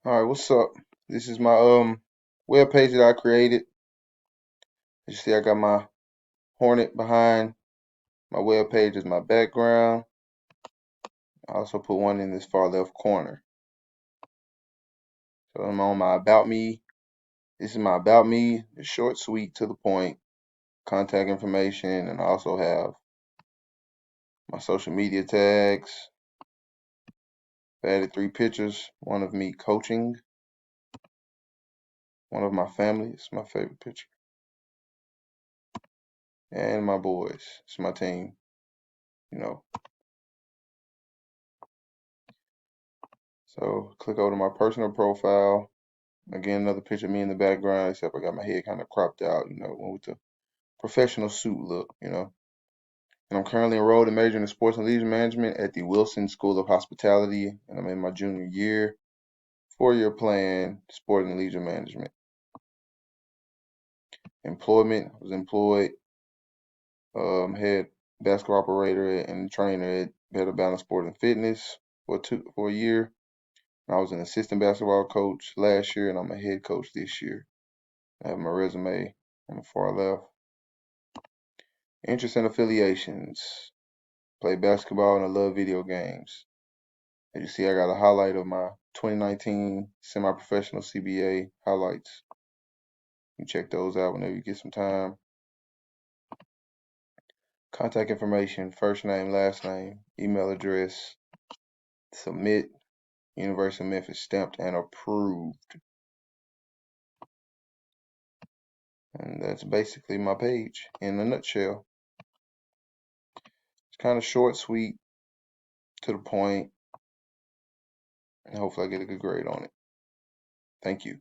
All right, what's up? This is my web page that I created. As you see, I got my Hornet behind my web page as my background. I also put one in this far left corner. So I'm on my About Me. This is my About Me. It's short, sweet, to the point. Contact information, and I also have my social media tags. I added 3 pictures. One of me coaching. One of my family. It's my favorite picture. And my boys. It's my team. You know. So click over to my personal profile. Again, another picture of me in the background, except I got my head kind of cropped out, went with the professional suit look. And I'm currently enrolled and majoring in sports and leisure management at the Wilson School of Hospitality, and I'm in my junior year, 4-year plan, sport and leisure management. Employment, I was employed, head basketball operator and trainer at Better Balance Sport and Fitness for a year. I was an assistant basketball coach last year, and I'm a head coach this year. I have my resume on the far left. Interests and affiliations. Play basketball and I love video games. As you see, I got a highlight of my 2019 semi-professional CBA highlights. You can check those out whenever you get some time. Contact information, first name, last name, email address, submit, University of Memphis, stamped and approved. And that's basically my page in a nutshell. It's kind of short, sweet, to the point, and hopefully I get a good grade on it. Thank you.